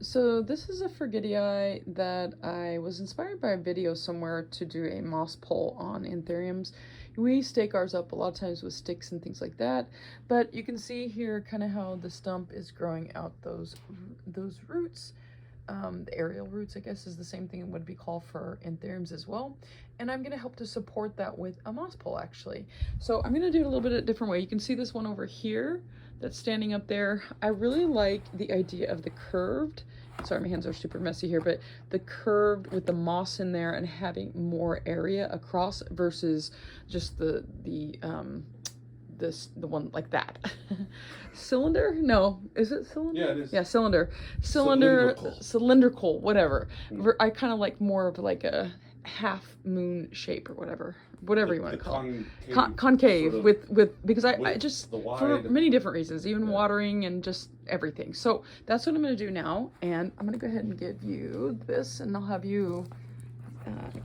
So this is a Forgetii that I was inspired by a video somewhere to do a moss pole on anthuriums. We stake ours up a lot of times with sticks and things like that, but you can see here kind of how the stump is growing out those roots. The aerial roots, I guess, is the same thing it would be called for anthuriums as well. And I'm going to help to support that with a moss pole, actually. So I'm going to do it a little bit a different way. You can see this one over here that's standing up there. I really like the idea of the curved. Sorry, my hands are super messy here, but the curved with the moss in there and having more area across versus just the one like that. Cylinder? No, is it cylinder? Yeah, it is. Yeah, cylinder. Cylindrical, whatever. I kind of like more of like a half moon shape or whatever you want to call it. Concave sort of with because I just for many different reasons, even watering and just everything. So that's what I'm going to do now, and I'm going to go ahead and give you this, and I'll have you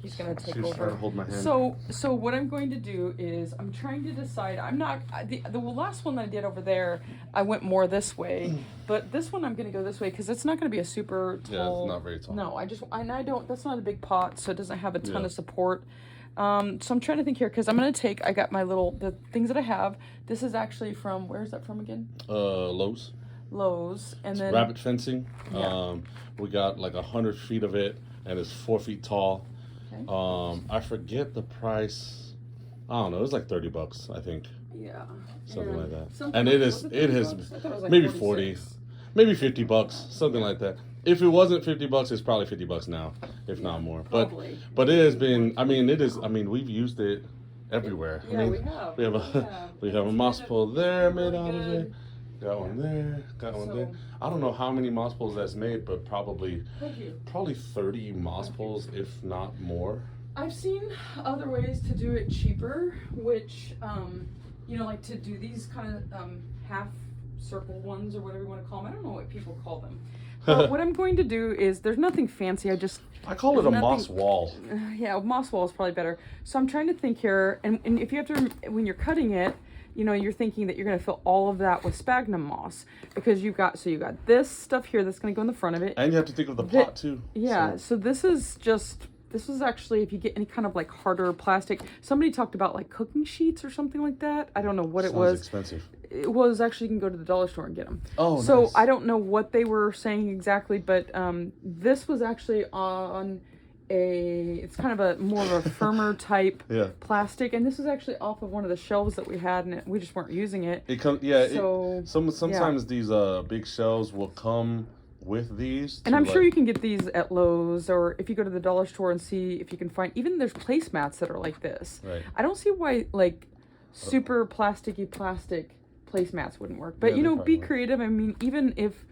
he's gonna take over. Trying to hold my hand. So what I'm going to do is I'm trying to decide. I'm not the last one that I did over there. I went more this way, but this one I'm gonna go this way because it's not gonna be a super tall. Yeah, it's not very tall. No, I don't. That's not a big pot, so it doesn't have a ton of support. So I'm trying to think here because I'm gonna take. I got the things that I have. This is actually from where's that from again? Lowe's. Lowe's, and then rabbit fencing. Yeah. We got like 100 feet of it, and it's 4 feet tall. Okay. I forget the price. I don't know. It was like $30, I think. Yeah. Something like that. Something And like, it is. It has like maybe 46. 40, maybe $50, something like that. If it wasn't $50, it's probably $50 now, if not more. Probably. But it has been. I mean, it is. I mean, we've used it everywhere. Yeah, I mean, we have. we have a moss pole there made Really out of good. it. Got one there. Got one there. I don't know how many moss poles that's made, but probably 30 moss poles, if not more. I've seen other ways to do it cheaper, which, like to do these kind of half circle ones or whatever you want to call them. I don't know what people call them. But what I'm going to do is, there's nothing fancy. I call it a moss wall. Yeah, moss wall is probably better. So I'm trying to think here, and if you have to, when you're cutting it, you're thinking that you're going to fill all of that with sphagnum moss because you got this stuff here that's going to go in the front of it. And you have to think of the pot too. Yeah, so this is actually, if you get any kind of like harder plastic, somebody talked about like cooking sheets or something like that. I don't know what it was. Expensive. It was actually, you can go to the dollar store and get them. Oh, so nice. I don't know what they were saying exactly, but this was actually on it's kind of a more of a firmer type plastic, and this is actually off of one of the shelves that we had, and we just weren't using it. Sometimes these big shelves will come with these, and I'm sure you can get these at Lowe's, or if you go to the dollar store and see if you can find, even there's placemats that are like this. Right. I don't see why like super plasticky plastic placemats wouldn't work, but be creative. I mean, even if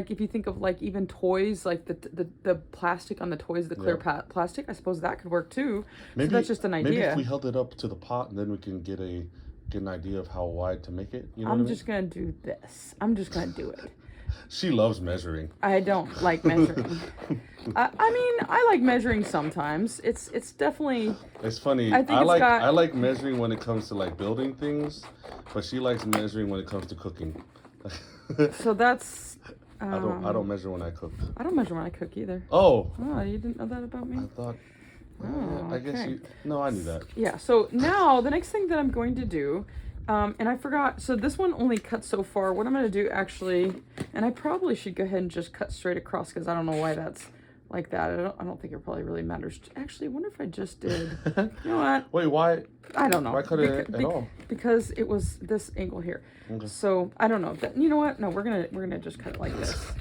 you think of like even toys, like the plastic on the toys, the clear plastic, I suppose that could work too. Maybe, so that's just an idea. Maybe if we held it up to the pot, and then we can get an idea of how wide to make it. I'm just gonna do this. I'm just gonna do it. She loves measuring. I don't like measuring. I mean, I like measuring sometimes. It's definitely. It's funny. I like measuring when it comes to like building things, but she likes measuring when it comes to cooking. So that's. I don't measure when I cook. I don't measure when I cook either. Oh. Oh, you didn't know that about me? I thought. Oh, I guess No, I knew that. Yeah. So now the next thing that I'm going to do, and I forgot. So this one only cuts so far. What I'm going to do actually, and I probably should go ahead and just cut straight across because I don't know why that's like that. I don't think it probably really matters. Actually, I wonder if I just did. You know what? Wait, why? I don't know. Why cut it at all? Because it was this angle here. Okay. So I don't know. You know what? No, we're gonna just cut it like this.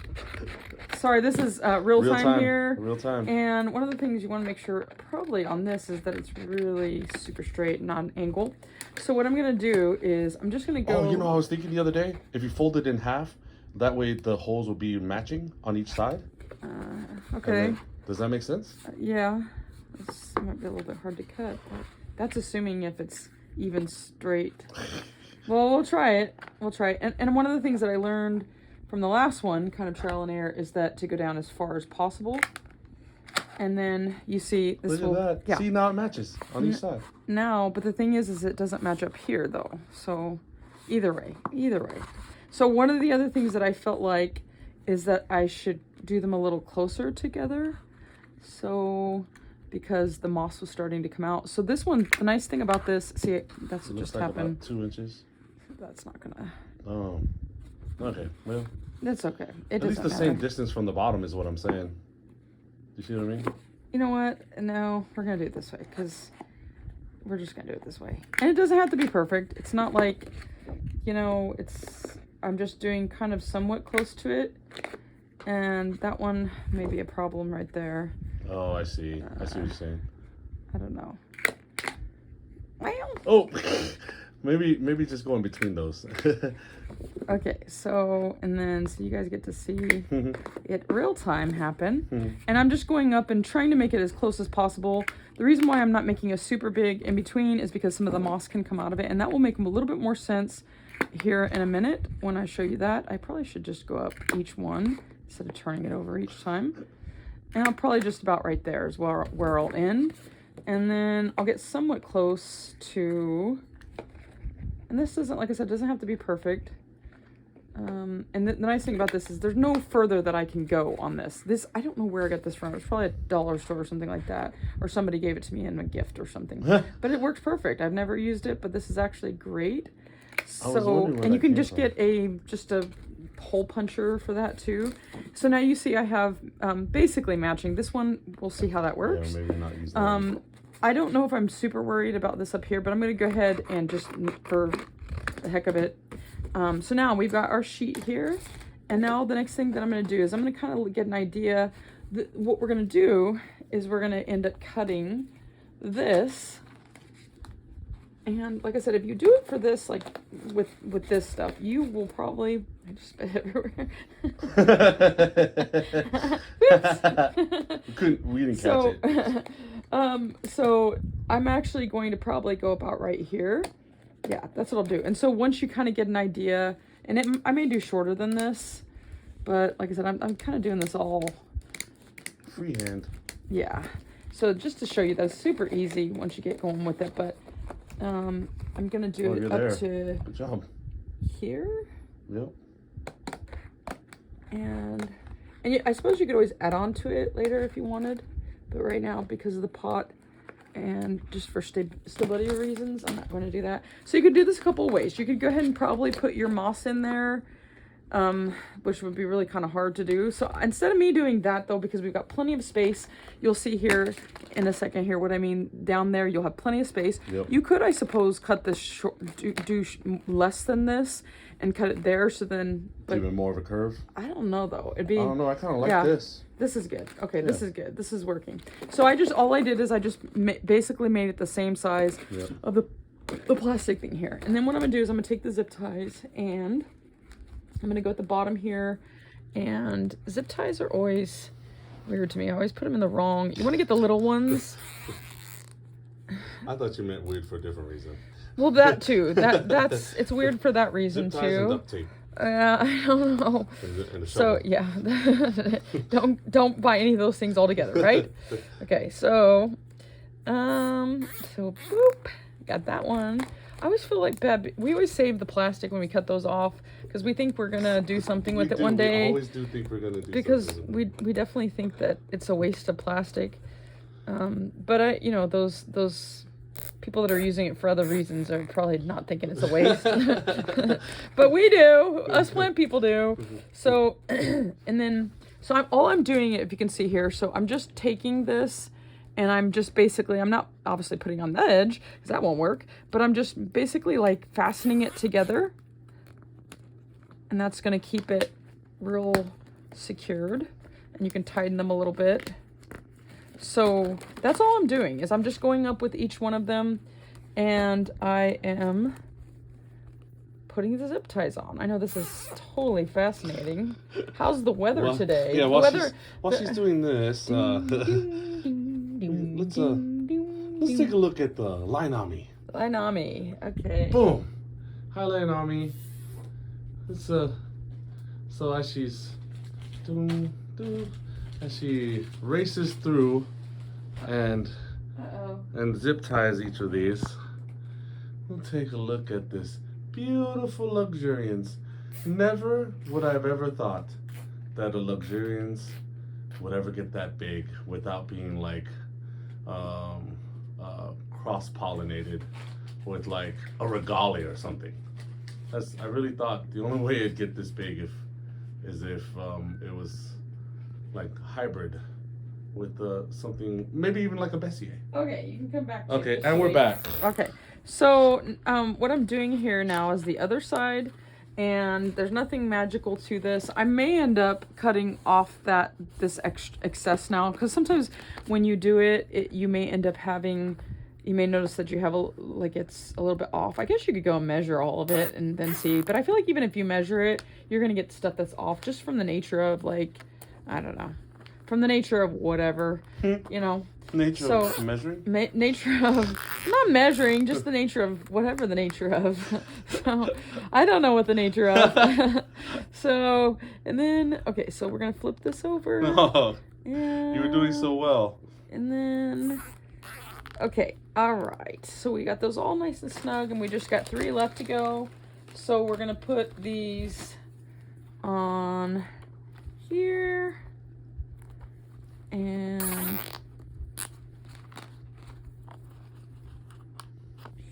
Sorry, this is real time here. Real time. And one of the things you want to make sure probably on this is that it's really super straight, not an angle. So what I'm gonna do is I'm just gonna go. Oh, I was thinking the other day, if you fold it in half, that way the holes will be matching on each side. Okay. Does that make sense? Yeah. This might be a little bit hard to cut, but that's assuming if it's even straight. Well, we'll try it. And one of the things that I learned from the last one, kind of trial and error, is that to go down as far as possible. And then you see this. Look at that. Yeah. See, now it matches on each side. Now, but the thing is it doesn't match up here though. So either way. So one of the other things that I felt like is that I should do them a little closer together. So, because the moss was starting to come out. So this one, the nice thing about this, see, that's what just like happened. About 2 inches. That's not gonna. Oh, okay. Well, that's okay. It at least the matter. same distance from the bottom is what I'm saying. You see what I mean? You know what? No, we're gonna do it this way because we're just gonna do it this way. And it doesn't have to be perfect. It's not like, you know, I'm just doing kind of somewhat close to it. And that one may be a problem right there. Oh, I see. I see what you're saying. I don't know. Well. Oh, maybe just go in between those. Okay, so, and then, so you guys get to see it real time happen. And I'm just going up and trying to make it as close as possible. The reason why I'm not making a super big in between is because some of the moss can come out of it, and that will make a little bit more sense here in a minute when I show you that. I probably should just go up each one instead of turning it over each time. And I'll probably just about right there is where I'll end. And then I'll get somewhat close to, and this doesn't, like I said, doesn't have to be perfect. And the nice thing about this is there's no further that I can go on this. This, I don't know where I got this from. It's probably a dollar store or something like that. Or somebody gave it to me in a gift or something. But it works perfect. I've never used it, but this is actually great. So, and you can just get a hole puncher for that too. So now you see I have basically matching. This one, we'll see how that works. Yeah, maybe not use that. I don't know if I'm super worried about this up here, but I'm going to go ahead and just, for the heck of it. So now we've got our sheet here. And now the next thing that I'm going to do is I'm going to kind of get an idea. What we're going to do is we're going to end up cutting this. And like I said, if you do it for this, like with this stuff, you will probably, I just spit everywhere. We didn't catch it. So I'm actually going to probably go about right here. Yeah, that's what I'll do. And so once you kind of get an idea, and I may do shorter than this, but like I said, I'm kind of doing this all freehand. Yeah. So just to show you, that's super easy once you get going with it, but I'm gonna do it up to good job here. Yep. And I suppose you could always add on to it later if you wanted, but right now, because of the pot and just for stability reasons, I'm not going to do that. So you could do this a couple of ways. You could go ahead and probably put your moss in there, which would be really kind of hard to do. So instead of me doing that though, because we've got plenty of space, you'll see here in a second here what I mean. Down there you'll have plenty of space. Yep. You could, I suppose, cut this short, do less than this and cut it there, so then even more of a curve. I don't know though. It'd be, I don't know, I kind of like this. This is good. Okay, this is good. This is working. So all I did is I just basically made it the same size of the plastic thing here. And then what I'm gonna do is I'm gonna take the zip ties and I'm gonna go at the bottom here. And zip ties are always weird to me. I always put them in the wrong. You want to get the little ones. I thought you meant weird for a different reason. Well, that too. That's it's weird for that reason zip ties too. And duct tape. I don't know. So yeah, don't buy any of those things all together, right? Okay, so boop, got that one. I always feel like we always save the plastic when we cut those off because we think we're gonna do something with it one day. We always do think we're gonna do because something. we definitely think that it's a waste of plastic. But you know, those people that are using it for other reasons are probably not thinking it's a waste. But we do. Us plant people do. So, and then, all I'm doing, if you can see here, so I'm just taking this and I'm just basically, I'm not obviously putting on the edge because that won't work, but I'm just basically like fastening it together. And that's going to keep it real secured. And you can tighten them a little bit. So that's all I'm doing is I'm just going up with each one of them and I am putting the zip ties on. I know this is totally fascinating. How's the weather today? Yeah, while she's doing this, let's take a look at the Lainami. Lainami, okay. Boom. Hi Lainami. It's so as she's doing as she races through and zip ties each of these, we'll take a look at this beautiful luxuriance. Never would I have ever thought that a luxurians would ever get that big without being like cross-pollinated with like a regalia or something. I really thought the only way it'd get this big is if it was like hybrid with something, maybe even like a Bessier. Okay, you can come back. Okay, and we're back. Okay, so what I'm doing here now is the other side, and there's nothing magical to this. I may end up cutting off this excess now, because sometimes when you do it, you may end up having, you may notice that you have it's a little bit off. I guess you could go and measure all of it and then see, but I feel like even if you measure it, you're gonna get stuff that's off just from the nature of I don't know, from the nature of whatever, you know. Nature of measuring? Nature of, not measuring, just the nature of whatever the nature of. So, I don't know what the nature of. So, and then, okay, so we're going to flip this over. Oh, and, you were doing so well. And then, okay, all right. So we got those all nice and snug, and we just got 3 left to go. So we're going to put these on here. And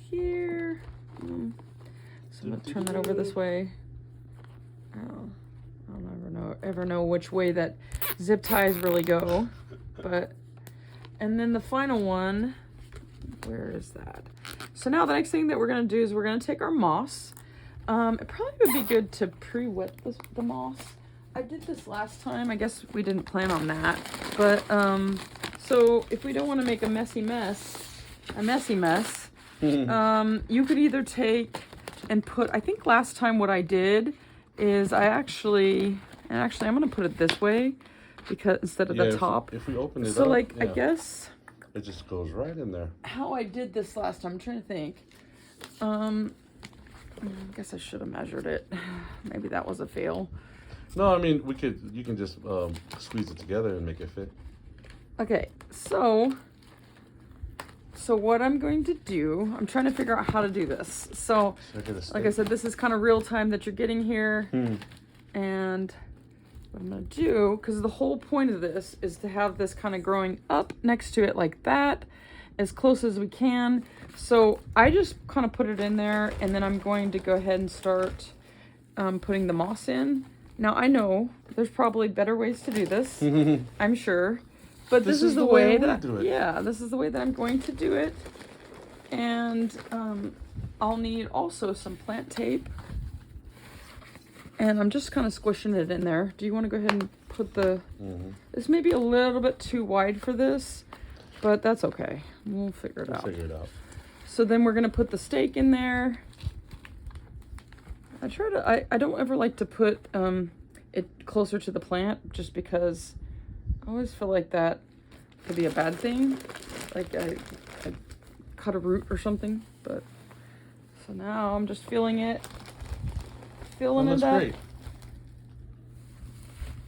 here. So I'm gonna turn that over this way. I'll ever know which way that zip ties really go. But, and then the final one, where is that? So now the next thing that we're gonna do is we're gonna take our moss. It probably would be good to pre-wet the moss. I did this last time. I guess we didn't plan on that. But, so if we don't want to make a messy mess, you could either take and put, I think last time what I did is I'm going to put it this way because instead of the top. If we open it so up, I guess. It just goes right in there. How I did this last time, I'm trying to think. I guess I should have measured it. Maybe that was a fail. No, I mean, you can just squeeze it together and make it fit. Okay, so what I'm going to do, I'm trying to figure out how to do this. So, like I said, this is kind of real time that you're getting here. And what I'm going to do, because the whole point of this is to have this kind of growing up next to it like that, as close as we can. So I just kind of put it in there, and then I'm going to go ahead and start putting the moss in. Now, I know there's probably better ways to do this, I'm sure, but this is the way that this is the way that I'm going to do it. And I'll need also some plant tape, and I'm just kind of squishing it in there. Do you want to go ahead and put this may be a little bit too wide for this, but that's okay. We'll figure it out. So then we're going to put the stake in there. I don't ever like to put it closer to the plant, just because I always feel like that could be a bad thing. Like I cut a root or something. But so now I'm just feeling it up. Great.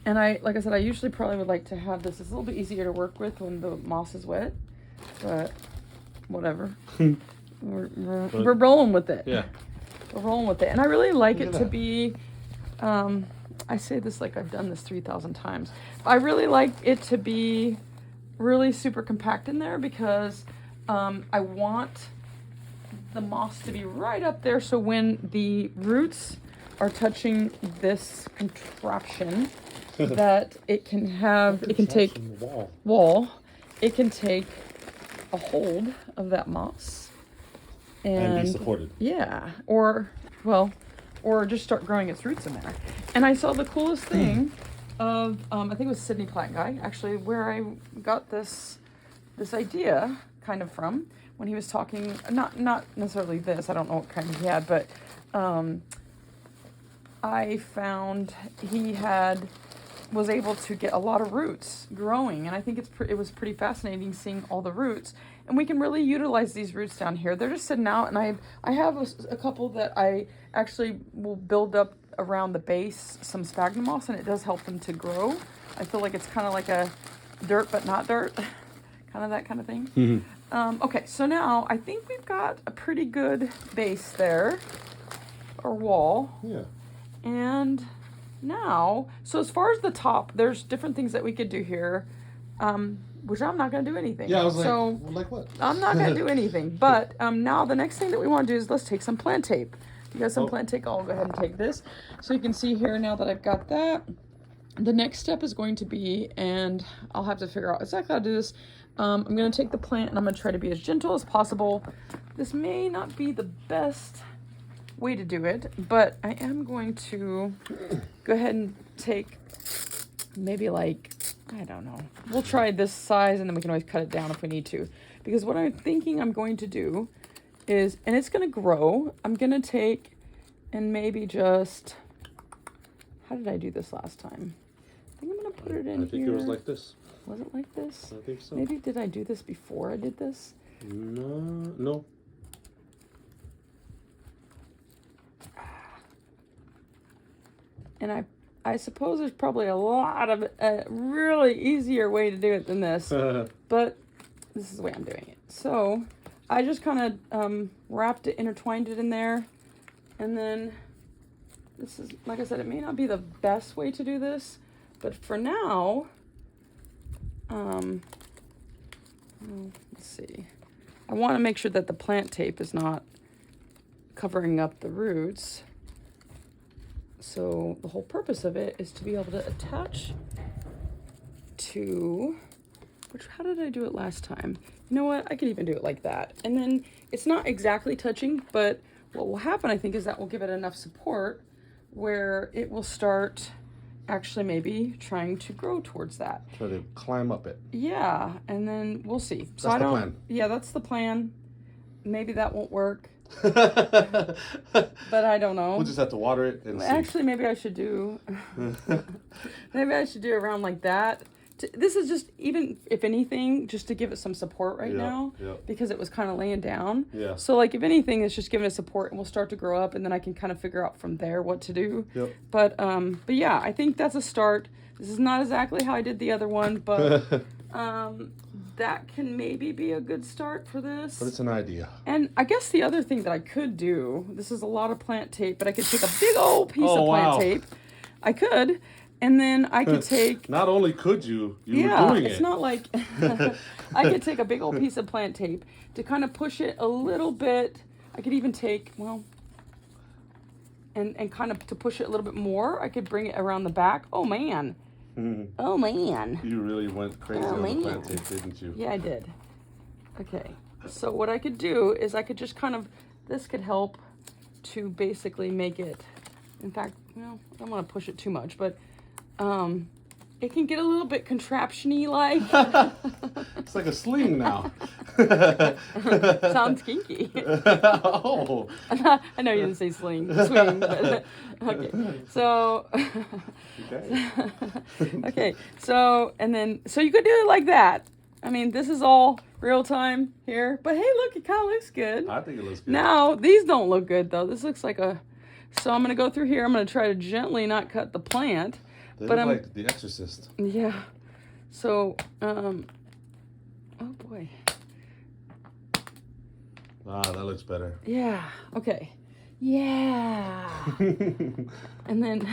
And like I said, I usually probably would like to have this. It's a little bit easier to work with when the moss is wet, but whatever. we're rolling with it. Yeah. We're rolling with it. And I really like it to be, I say this like I've done this 3,000 times. I really like it to be really super compact in there, because I want the moss to be right up there, so when the roots are touching this contraption, that it can take it can take a hold of that moss. And be supported. Yeah, or just start growing its roots in there. And I saw the coolest thing of I think it was Sydney Plant Guy, actually, where I got this idea kind of from, when he was talking, not necessarily this, I don't know what kind he had, but I found he was able to get a lot of roots growing, and I think it was pretty fascinating seeing all the roots. And we can really utilize these roots down here. They're just sitting out, and I have a couple that I actually will build up around the base, some sphagnum moss, and it does help them to grow. I feel like it's kind of like a dirt but not dirt, kind of that kind of thing. Okay, so now I think we've got a pretty good base there, or wall. Yeah. And now, so as far as the top, there's different things that we could do here, which I'm not going to do anything. Yeah, I was like, so well, like what? I'm not going to do anything. But now the next thing that we want to do is let's take some plant tape. You got some plant tape? I'll go ahead and take this. So you can see here now that I've got that. The next step is going to be, and I'll have to figure out exactly how to do this. I'm going to take the plant and I'm going to try to be as gentle as possible. This may not be the best way to do it, but I am going to go ahead and take maybe like, I don't know. We'll try this size and then we can always cut it down if we need to. Because what I'm thinking I'm going to do is, and it's going to grow, I'm going to take and maybe just, how did I do this last time? I think I'm going to put it in here. I think it was like this. Was it like this? I think so. Maybe did I do this before I did this? No. And I suppose there's probably a lot of a really easier way to do it than this, but this is the way I'm doing it. So I just kind of wrapped it, intertwined it in there, and then this is, like I said, it may not be the best way to do this, but for now, let's see. I want to make sure that the plant tape is not covering up the roots. So the whole purpose of it is to be able to attach to, how did I do it last time? You know what? I could even do it like that. And then it's not exactly touching, but what will happen, I think, is that will give it enough support where it will start actually maybe trying to grow towards that. Try to climb up it. Yeah, and then we'll see. So That's the plan. Yeah, that's the plan. Maybe that won't work. But I don't know. We'll just have to water it and see. Actually, maybe I should do around like that. This is just, even if anything, just to give it some support now, because it was kind of laying down. Yeah. So like, if anything, it's just giving it support, and we'll start to grow up, and then I can kind of figure out from there what to do. Yep. But yeah, I think that's a start. This is not exactly how I did the other one, but that can maybe be a good start for this. But it's an idea. And I guess the other thing that I could do, this is a lot of plant tape, but I could take a big old piece of plant tape. I could. And then I could take... Not only could you were doing it. It's not like... I could take a big old piece of plant tape to kind of push it a little bit. I could even take, and kind of to push it a little bit more. I could bring it around the back. Oh, man. Oh, man. You really went crazy on the plant tape, didn't you? Yeah, I did. Okay. So what I could do is I could just kind of... This could help to basically make it... In fact, I don't want to push it too much, but... it can get a little bit contraption-y like. It's like a sling now. Sounds kinky. Oh. I know you didn't say swing, but okay. So, okay. So, and then, so you could do it like that. I mean, this is all real time here, but hey, look, it kind of looks good. I think it looks good. Now, these don't look good though. This looks like a, so I'm going to go through here. I'm going to try to gently not cut the plant. They but look I'm like The Exorcist. Yeah. So, oh boy. Ah, that looks better. Yeah. Okay. Yeah. And then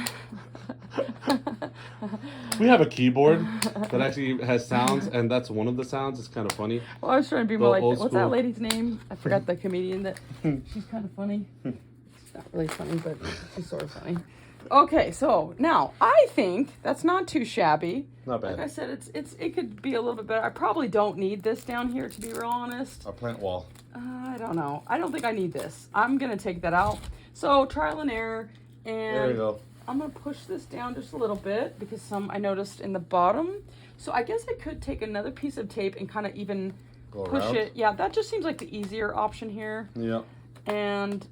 we have a keyboard that actually has sounds, and that's one of the sounds. It's kind of funny. Well, I was trying to be more like, what's school. that lady's name? I forgot the comedian that, she's kind of funny. It's not really funny, but she's sort of funny. Okay, so now I think that's not too shabby. Not bad. Like I said, it could be a little bit better. I probably don't need this down here, to be real honest. Our plant wall. I don't know. I don't think I need this. I'm gonna take that out. So trial and error, and There you go. I'm gonna push this down just a little bit because I noticed in the bottom. So I guess I could take another piece of tape and kind of even push around. it. Yeah, that just seems like the easier option here. Yeah. And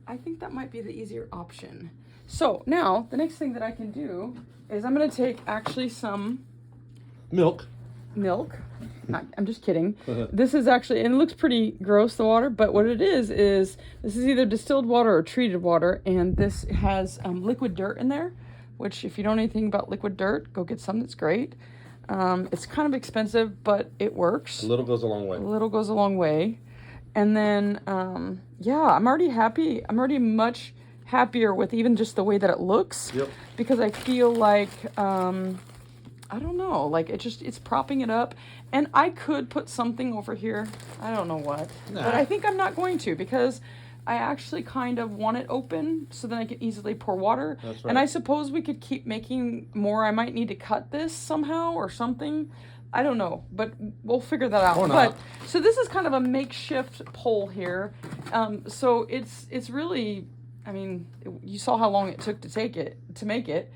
I think that might be the easier option. So now the next thing that I can do is I'm gonna take actually some Milk. I'm just kidding. This is actually, and it looks pretty gross, the water, but what it is this is either distilled water or treated water, and this has liquid dirt in there, which if you don't know anything about liquid dirt, go get some. That's great. It's kind of expensive, but it works. A little goes a long way. A little goes a long way. And then, yeah, I'm already happy. I'm already much happier with even just the way that it looks. Yep. Because I feel like, I don't know, like it's propping it up. And I could put something over here. I don't know what. Nah. But I think I'm not going to, because I actually kind of want it open so then I can easily pour water. That's right. And I suppose we could keep making more. I might need to cut this somehow or something. I don't know, but we'll figure that out. Or not. But so this is kind of a makeshift pole here. So it's really, I mean, you saw how long it took to make it.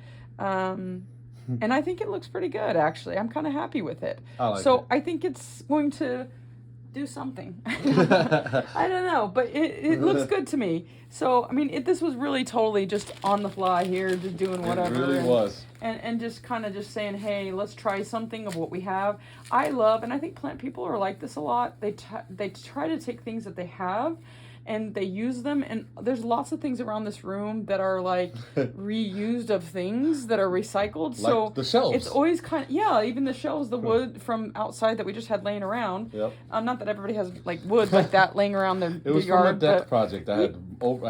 And I think it looks pretty good, actually. I'm kind of happy with it. I like so it. I think it's going to do something. I don't know, but it looks good to me. So, I mean, this was really totally just on the fly here, just doing whatever. It really was. And just kind of just saying, hey, let's try something of what we have. I love, and I think plant people are like this a lot. They try to take things that they have and they use them, and there's lots of things around this room that are like reused of things that are recycled. Like so the shelves. it's always kind of, yeah, even the shelves, the wood from outside that we just had laying around. Yep. Not that everybody has like wood like that laying around their It was yard, from a deck but project. I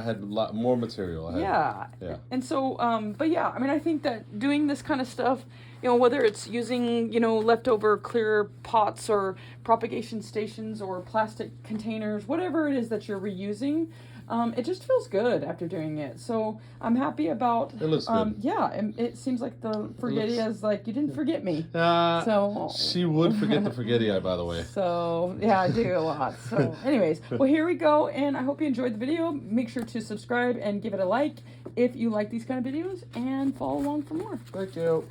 had a lot more material. yeah. And so, but yeah, I mean, I think that doing this kind of stuff, you know, whether it's using, you know, leftover clear pots or propagation stations or plastic containers, whatever it is that you're reusing, it just feels good after doing it. So I'm happy about. It looks good. Yeah, and it seems like the Forgetti is like, you didn't forget me. So she would forget the Forgetti, by the way. So yeah, I do a lot. So anyways, well, here we go, and I hope you enjoyed the video. Make sure to subscribe and give it a like if you like these kind of videos, and follow along for more. Thank you.